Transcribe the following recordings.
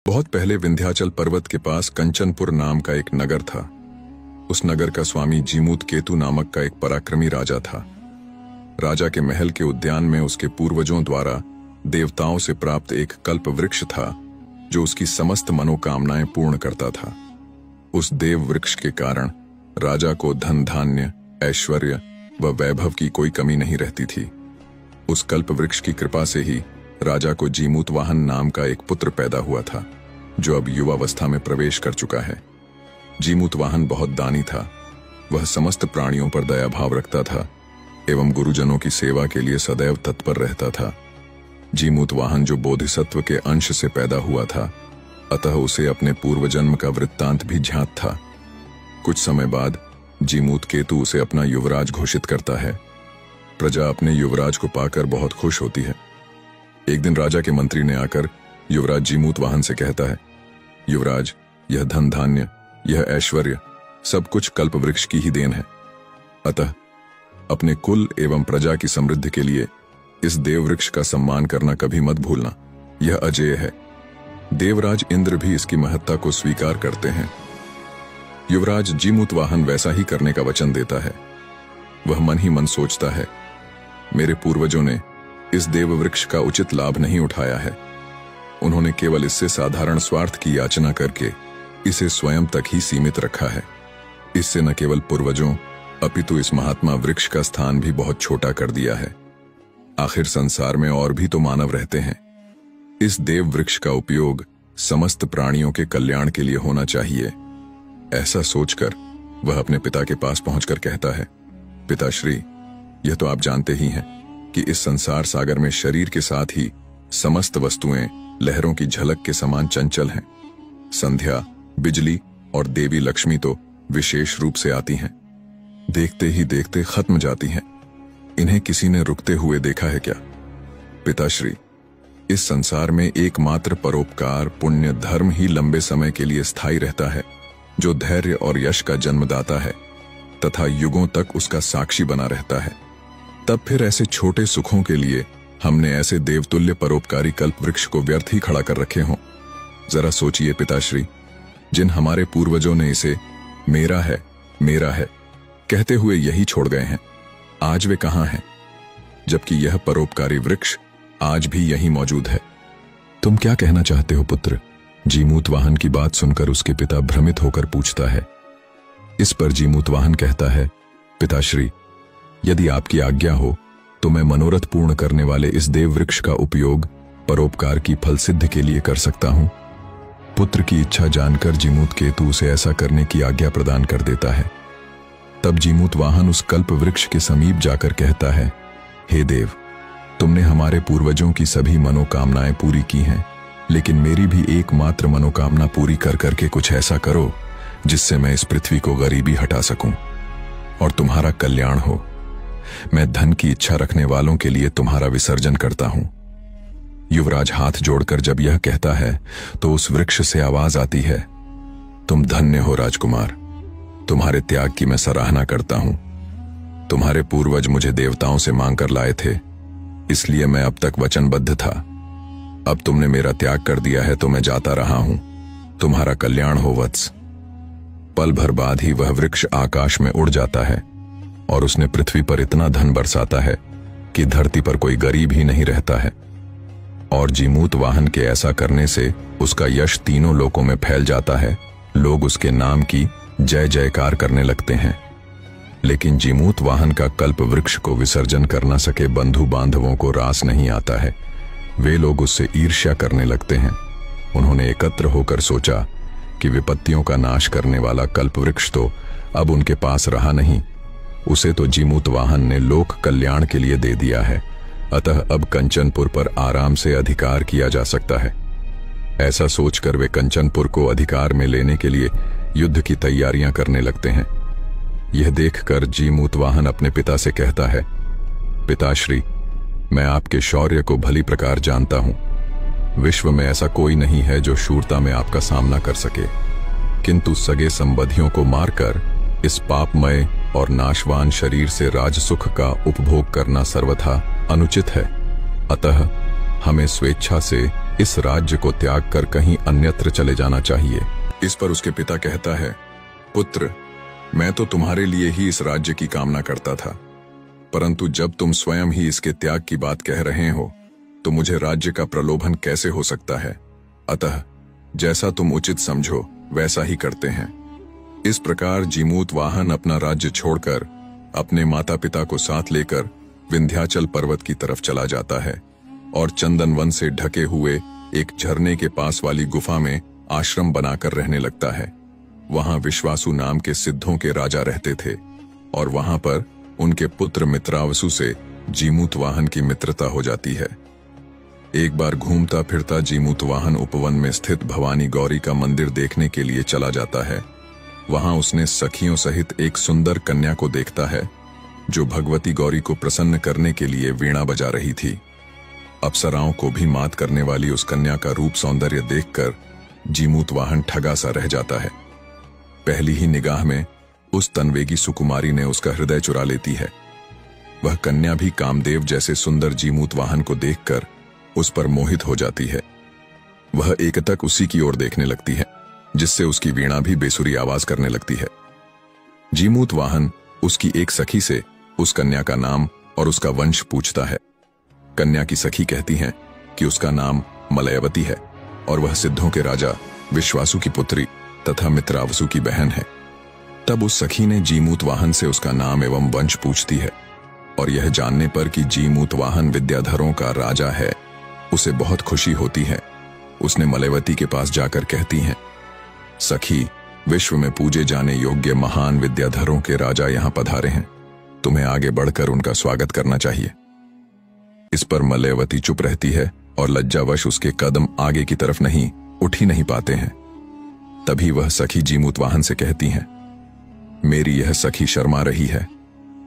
बहुत पहले विंध्याचल पर्वत के पास कंचनपुर नाम का एक नगर था। उस नगर का स्वामी जीमूत केतु नामक का एक पराक्रमी राजा था। राजा के महल के उद्यान में उसके पूर्वजों द्वारा देवताओं से प्राप्त एक कल्प वृक्ष था जो उसकी समस्त मनोकामनाएं पूर्ण करता था। उस देव वृक्ष के कारण राजा को धन धान्य, ऐश्वर्य व वैभव की कोई कमी नहीं रहती थी। उस कल्प वृक्ष की कृपा से ही राजा को जीमूत वाहन नाम का एक पुत्र पैदा हुआ था जो अब युवावस्था में प्रवेश कर चुका है। जीमूत वाहन बहुत दानी था। वह समस्त प्राणियों पर दया भाव रखता था एवं गुरुजनों की सेवा के लिए सदैव तत्पर रहता था। जीमूत वाहन जो बोधिसत्व के अंश से पैदा हुआ था, अतः उसे अपने पूर्व जन्म का वृत्तांत भी ज्ञात था। कुछ समय बाद जीमूत केतु उसे अपना युवराज घोषित करता है। प्रजा अपने युवराज को पाकर बहुत खुश होती है। एक दिन राजा के मंत्री ने आकर युवराज जीमूत वाहन से कहता है, युवराज, यह धन धान्य, यह ऐश्वर्य सब कुछ कल्प वृक्ष की ही देन है। अतः अपने कुल एवं प्रजा की समृद्धि के लिए इस देव वृक्ष का सम्मान करना कभी मत भूलना। यह अजेय है। देवराज इंद्र भी इसकी महत्ता को स्वीकार करते हैं। युवराज जीमूत वाहन वैसा ही करने का वचन देता है। वह मन ही मन सोचता है, मेरे पूर्वजों ने इस देव वृक्ष का उचित लाभ नहीं उठाया है। उन्होंने केवल इससे साधारण स्वार्थ की याचना करके इसे स्वयं तक ही सीमित रखा है। इससे न केवल पूर्वजों अपितु इस महात्मा वृक्ष का स्थान भी बहुत छोटा कर दिया है। आखिर संसार में और भी तो मानव रहते हैं। इस देव वृक्ष का उपयोग समस्त प्राणियों के कल्याण के लिए होना चाहिए। ऐसा सोचकर वह अपने पिता के पास पहुंचकर कहता है, पिताश्री, यह तो आप जानते ही हैं कि इस संसार सागर में शरीर के साथ ही समस्त वस्तुएं लहरों की झलक के समान चंचल हैं। संध्या, बिजली और देवी लक्ष्मी तो विशेष रूप से आती हैं, देखते ही देखते खत्म जाती हैं। इन्हें किसी ने रुकते हुए देखा है क्या? पिताश्री, इस संसार में एकमात्र परोपकार, पुण्य, धर्म ही लंबे समय के लिए स्थायी रहता है, जो धैर्य और यश का जन्मदाता है तथा युगों तक उसका साक्षी बना रहता है। तब फिर ऐसे छोटे सुखों के लिए हमने ऐसे देवतुल्य परोपकारी कल्प वृक्ष को व्यर्थ ही खड़ा कर रखे हों। जरा सोचिए पिताश्री, जिन हमारे पूर्वजों ने इसे मेरा है कहते हुए यही छोड़ गए हैं, आज वे कहां हैं? जबकि यह परोपकारी वृक्ष आज भी यहीं मौजूद है। तुम क्या कहना चाहते हो पुत्र? जीमूत वाहन की बात सुनकर उसके पिता भ्रमित होकर पूछता है। इस पर जीमूत वाहन कहता है, पिताश्री, यदि आपकी आज्ञा हो तो मैं मनोरथ पूर्ण करने वाले इस देव वृक्ष का उपयोग परोपकार की फल सिद्ध के लिए कर सकता हूं। पुत्र की इच्छा जानकर जीमूत केतु उसे ऐसा करने की आज्ञा प्रदान कर देता है। तब जीमूत वाहन उस कल्प वृक्ष के समीप जाकर कहता है, हे देव, तुमने हमारे पूर्वजों की सभी मनोकामनाएं पूरी की हैं, लेकिन मेरी भी एकमात्र मनोकामना पूरी कर करके कुछ ऐसा करो जिससे मैं इस पृथ्वी को गरीबी हटा सकूं और तुम्हारा कल्याण हो। मैं धन की इच्छा रखने वालों के लिए तुम्हारा विसर्जन करता हूं। युवराज हाथ जोड़कर जब यह कहता है तो उस वृक्ष से आवाज आती है, तुम धन्य हो राजकुमार, तुम्हारे त्याग की मैं सराहना करता हूं। तुम्हारे पूर्वज मुझे देवताओं से मांग कर लाए थे, इसलिए मैं अब तक वचनबद्ध था। अब तुमने मेरा त्याग कर दिया है तो मैं जाता रहा हूं। तुम्हारा कल्याण हो वत्स। पल भर बाद ही वह वृक्ष आकाश में उड़ जाता है और उसने पृथ्वी पर इतना धन बरसाता है कि धरती पर कोई गरीब ही नहीं रहता है। और जीमूत वाहन के ऐसा करने से उसका यश तीनों लोकों में फैल जाता है। लोग उसके नाम की जय जयकार करने लगते हैं। लेकिन जीमूत वाहन का कल्प वृक्ष को विसर्जन कर न सके बंधु बांधवों को रास नहीं आता है। वे लोग उससे ईर्ष्या करने लगते हैं। उन्होंने एकत्र होकर सोचा कि विपत्तियों का नाश करने वाला कल्प वृक्ष तो अब उनके पास रहा नहीं, उसे तो जीमूत वाहन ने लोक कल्याण के लिए दे दिया है। अतः अब कंचनपुर पर आराम से अधिकार किया जा सकता है। ऐसा सोचकर वे कंचनपुर को अधिकार में लेने के लिए युद्ध की तैयारियां करने लगते हैं। यह देखकर जीमूत वाहन अपने पिता से कहता है, पिताश्री, मैं आपके शौर्य को भली प्रकार जानता हूं। विश्व में ऐसा कोई नहीं है जो शूरता में आपका सामना कर सके, किंतु सगे संबंधियों को मारकर इस पापमय और नाशवान शरीर से राजसुख का उपभोग करना सर्वथा अनुचित है। अतः हमें स्वेच्छा से इस राज्य को त्याग कर कहीं अन्यत्र चले जाना चाहिए। इस पर उसके पिता कहता है, पुत्र, मैं तो तुम्हारे लिए ही इस राज्य की कामना करता था, परंतु जब तुम स्वयं ही इसके त्याग की बात कह रहे हो तो मुझे राज्य का प्रलोभन कैसे हो सकता है। अतः जैसा तुम उचित समझो वैसा ही करते हैं। इस प्रकार जीमूत वाहन अपना राज्य छोड़कर अपने माता पिता को साथ लेकर विंध्याचल पर्वत की तरफ चला जाता है और चंदन वन से ढके हुए एक झरने के पास वाली गुफा में आश्रम बनाकर रहने लगता है। वहां विश्वासु नाम के सिद्धों के राजा रहते थे और वहां पर उनके पुत्र मित्रावसु से जीमूत वाहन की मित्रता हो जाती है। एक बार घूमता फिरता जीमूत वाहन उपवन में स्थित भवानी गौरी का मंदिर देखने के लिए चला जाता है। वहां उसने सखियों सहित एक सुंदर कन्या को देखता है जो भगवती गौरी को प्रसन्न करने के लिए वीणा बजा रही थी। अप्सराओं को भी मात करने वाली उस कन्या का रूप सौंदर्य देखकर जीमूत वाहन ठगा सा रह जाता है। पहली ही निगाह में उस तनवेगी सुकुमारी ने उसका हृदय चुरा लेती है। वह कन्या भी कामदेव जैसे सुंदर जीमूत वाहन को देखकर उस पर मोहित हो जाती है। वह एकटक उसी की ओर देखने लगती है, जिससे उसकी वीणा भी बेसुरी आवाज करने लगती है। जीमूत वाहन उसकी एक सखी से उस कन्या का नाम और उसका वंश पूछता है। कन्या की सखी कहती हैं कि उसका नाम मलयवती है और वह सिद्धों के राजा विश्वासु की पुत्री तथा मित्रावसु की बहन है। तब उस सखी ने जीमूत वाहन से उसका नाम एवं वंश पूछती है और यह जानने पर कि जीमूत वाहन विद्याधरों का राजा है, उसे बहुत खुशी होती है। उसने मलयवती के पास जाकर कहती हैं, सखी, विश्व में पूजे जाने योग्य महान विद्याधरों के राजा यहां पधारे हैं, तुम्हें आगे बढ़कर उनका स्वागत करना चाहिए। इस पर मलयवती चुप रहती है और लज्जावश उसके कदम आगे की तरफ उठ ही नहीं पाते हैं। तभी वह सखी जीमूत वाहन से कहती हैं, मेरी यह सखी शर्मा रही है,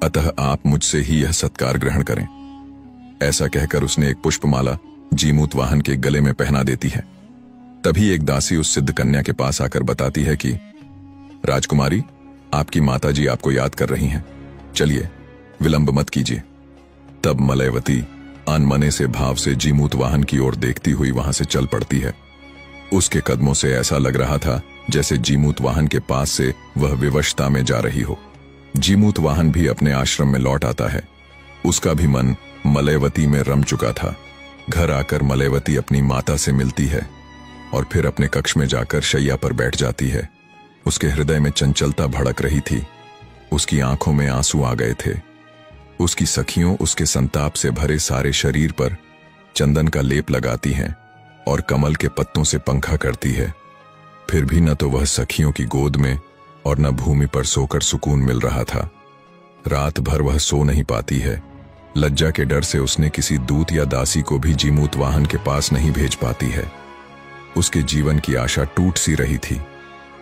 अतः आप मुझसे ही यह सत्कार ग्रहण करें। ऐसा कहकर उसने एक पुष्पमाला जीमूत वाहन के गले में पहना देती है। तभी एक दासी उस सिद्ध कन्या के पास आकर बताती है कि राजकुमारी, आपकी माताजी आपको याद कर रही हैं, चलिए विलंब मत कीजिए। तब मलयवती अनमने से भाव से जीमूत वाहन की ओर देखती हुई वहां से चल पड़ती है। उसके कदमों से ऐसा लग रहा था जैसे जीमूत वाहन के पास से वह विवशता में जा रही हो। जीमूत वाहन भी अपने आश्रम में लौट आता है। उसका भी मन मलयवती में रम चुका था। घर आकर मलयवती अपनी माता से मिलती है और फिर अपने कक्ष में जाकर शैया पर बैठ जाती है। उसके हृदय में चंचलता भड़क रही थी। उसकी आंखों में आंसू आ गए थे। उसकी सखियों उसके संताप से भरे सारे शरीर पर चंदन का लेप लगाती हैं और कमल के पत्तों से पंखा करती है। फिर भी न तो वह सखियों की गोद में और न भूमि पर सोकर सुकून मिल रहा था। रात भर वह सो नहीं पाती है। लज्जा के डर से उसने किसी दूत या दासी को भी जीमूत वाहन के पास नहीं भेज पाती है। उसके जीवन की आशा टूट सी रही थी।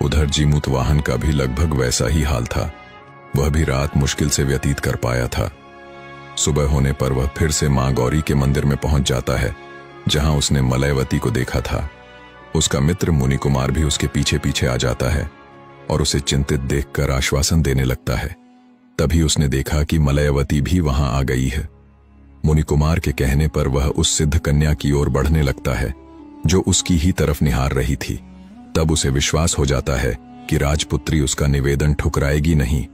उधर जीमूत वाहन का भी लगभग वैसा ही हाल था। वह भी रात मुश्किल से व्यतीत कर पाया था। सुबह होने पर वह फिर से मां गौरी के मंदिर में पहुंच जाता है, जहां उसने मलयवती को देखा था। उसका मित्र मुनि कुमार भी उसके पीछे पीछे आ जाता है और उसे चिंतित देखकर आश्वासन देने लगता है। तभी उसने देखा कि मलयवती भी वहां आ गई है। मुनि कुमार के कहने पर वह उस सिद्ध कन्या की ओर बढ़ने लगता है, जो उसकी ही तरफ निहार रही थी। तब उसे विश्वास हो जाता है कि राजपुत्री उसका निवेदन ठुकराएगी नहीं।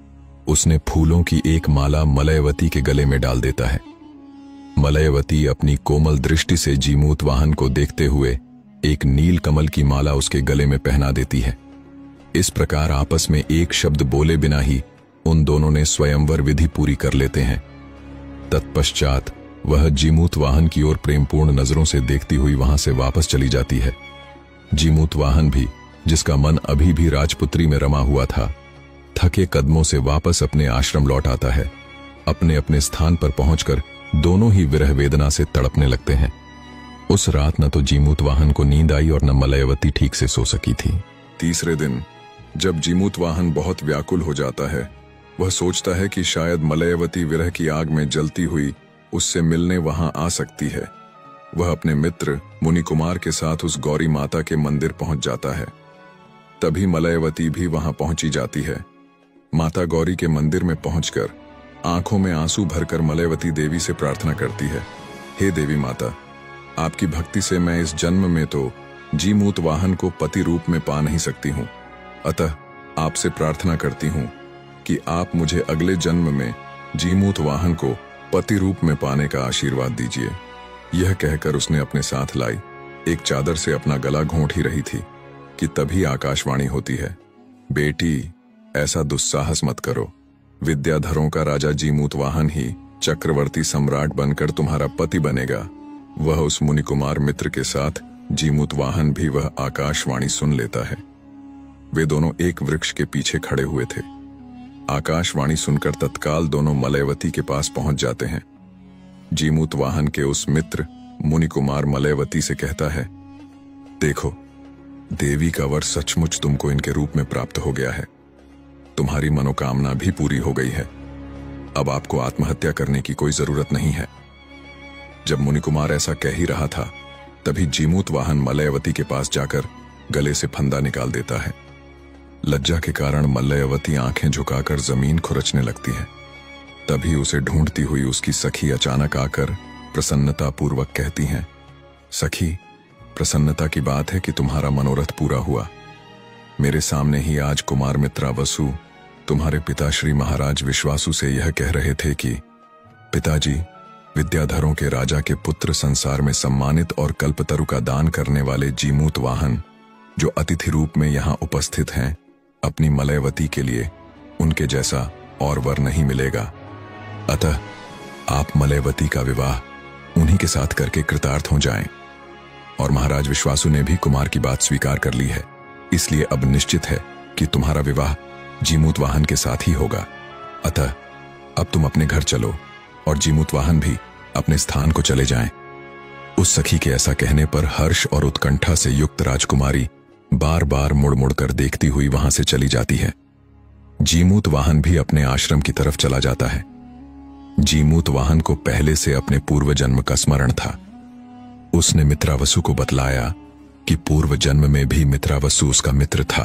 उसने फूलों की एक माला मलयवती के गले में डाल देता है। मलयवती अपनी कोमल दृष्टि से जीमूत वाहन को देखते हुए एक नील कमल की माला उसके गले में पहना देती है। इस प्रकार आपस में एक शब्द बोले बिना ही उन दोनों ने स्वयंवर विधि पूरी कर लेते हैं। तत्पश्चात वह जीमूत वाहन की ओर प्रेमपूर्ण नजरों से देखती हुई वहां से वापस चली जाती है। जीमूत वाहन भी, जिसका मन अभी भी राजपुत्री में रमा हुआ था, थके कदमों से वापस अपने आश्रम लौट आता है। अपने अपने स्थान पर पहुंचकर दोनों ही विरह वेदना से तड़पने लगते हैं। उस रात न तो जीमूत वाहन को नींद आई और न मलयवती ठीक से सो सकी थी। तीसरे दिन जब जीमूत वाहन बहुत व्याकुल हो जाता है, वह सोचता है कि शायद मलयवती विरह की आग में जलती हुई उससे मिलने वहां आ सकती है। वह अपने मित्र मुनि कुमार के साथ उस गौरी माता के मंदिर पहुंच जाता है। तभी मलयवती भी वहां पहुंची जाती है। माता गौरी के मंदिर में पहुंचकर आंखों में आंसू भरकर मलयवती देवी से प्रार्थना करती है, हे देवी माता, आपकी भक्ति से मैं इस जन्म में तो जीमूत वाहन को पति रूप में पा नहीं सकती हूँ, अतः आपसे प्रार्थना करती हूँ कि आप मुझे अगले जन्म में जीमूत वाहन को पति रूप में पाने का आशीर्वाद दीजिए। यह कहकर उसने अपने साथ लाई एक चादर से अपना गला घोंट ही रही थी कि तभी आकाशवाणी होती है, बेटी ऐसा दुस्साहस मत करो, विद्याधरों का राजा जीमूत वाहन ही चक्रवर्ती सम्राट बनकर तुम्हारा पति बनेगा। वह उस मुनि कुमार मित्र के साथ जीमूत वाहन भी वह आकाशवाणी सुन लेता है। वे दोनों एक वृक्ष के पीछे खड़े हुए थे। आकाशवाणी सुनकर तत्काल दोनों मलयवती के पास पहुंच जाते हैं। जीमूत वाहन के उस मित्र मुनि कुमार मलयवती से कहता है, देखो, देवी का वर सचमुच तुमको इनके रूप में प्राप्त हो गया है। तुम्हारी मनोकामना भी पूरी हो गई है। अब आपको आत्महत्या करने की कोई जरूरत नहीं है। जब मुनि कुमार ऐसा कह ही रहा था, तभी जीमूत वाहन मलयवती के पास जाकर गले से फंदा निकाल देता है। लज्जा के कारण मलयवती आंखें झुकाकर जमीन खुरचने लगती है। तभी उसे ढूंढती हुई उसकी सखी अचानक आकर प्रसन्नता पूर्वक कहती हैं, सखी, प्रसन्नता की बात है कि तुम्हारा मनोरथ पूरा हुआ। मेरे सामने ही आज कुमार मित्रा वसु तुम्हारे पिता श्री महाराज विश्वासु से यह कह रहे थे कि पिताजी, विद्याधरों के राजा के पुत्र संसार में सम्मानित और कल्पतरु का दान करने वाले जीमूत वाहन जो अतिथि रूप में यहाँ उपस्थित हैं, अपनी मलयवती के लिए उनके जैसा और वर नहीं मिलेगा। अतः आप मलयवती का विवाह उन्हीं के साथ करके कृतार्थ हो जाएं। और महाराज विश्वासु ने भी कुमार की बात स्वीकार कर ली है, इसलिए अब निश्चित है कि तुम्हारा विवाह जीमूत वाहन के साथ ही होगा। अतः अब तुम अपने घर चलो और जीमूत वाहन भी अपने स्थान को चले जाएं। उस सखी के ऐसा कहने पर हर्ष और उत्कंठा से युक्त राजकुमारी बार बार मुड़ मुड़ कर देखती हुई वहां से चली जाती है। जीमूत वाहन भी अपने आश्रम की तरफ चला जाता है। जीमूत वाहन को पहले से अपने पूर्व जन्म का स्मरण था। उसने मित्रावसु को बतलाया कि पूर्व जन्म में भी मित्रावसु उसका मित्र था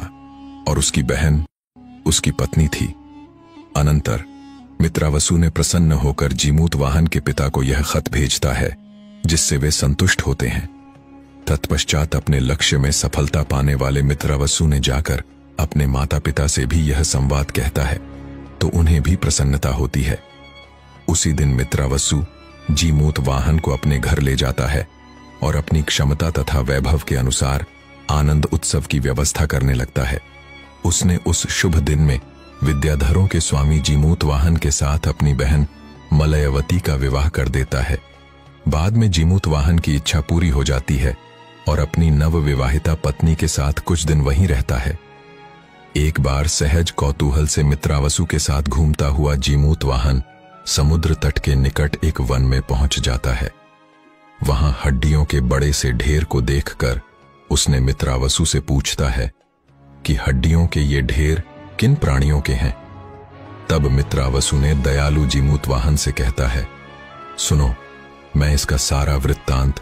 और उसकी बहन उसकी पत्नी थी। अनंतर मित्रावसु ने प्रसन्न होकर जीमूत वाहन के पिता को यह खत भेजता है, जिससे वे संतुष्ट होते हैं। तत्पश्चात अपने लक्ष्य में सफलता पाने वाले मित्रावसु ने जाकर अपने माता पिता से भी यह संवाद कहता है, तो उन्हें भी प्रसन्नता होती है। उसी दिन मित्रावसु जीमूत वाहन को अपने घर ले जाता है और अपनी क्षमता तथा वैभव के अनुसार आनंद उत्सव की व्यवस्था करने लगता है। उसने उस शुभ दिन में विद्याधरों के स्वामी जीमूत वाहन के साथ अपनी बहन मलयवती का विवाह कर देता है। बाद में जीमूत वाहन की इच्छा पूरी हो जाती है और अपनी नवविवाहिता पत्नी के साथ कुछ दिन वहीं रहता है। एक बार सहज कौतूहल से मित्रावसु के साथ घूमता हुआ जीमूत वाहन समुद्र तट के निकट एक वन में पहुंच जाता है। वहां हड्डियों के बड़े से ढेर को देखकर उसने मित्रावसु से पूछता है कि हड्डियों के ये ढेर किन प्राणियों के हैं। तब मित्रावसु ने दयालु जीमूत वाहन से कहता है, सुनो, मैं इसका सारा वृत्तांत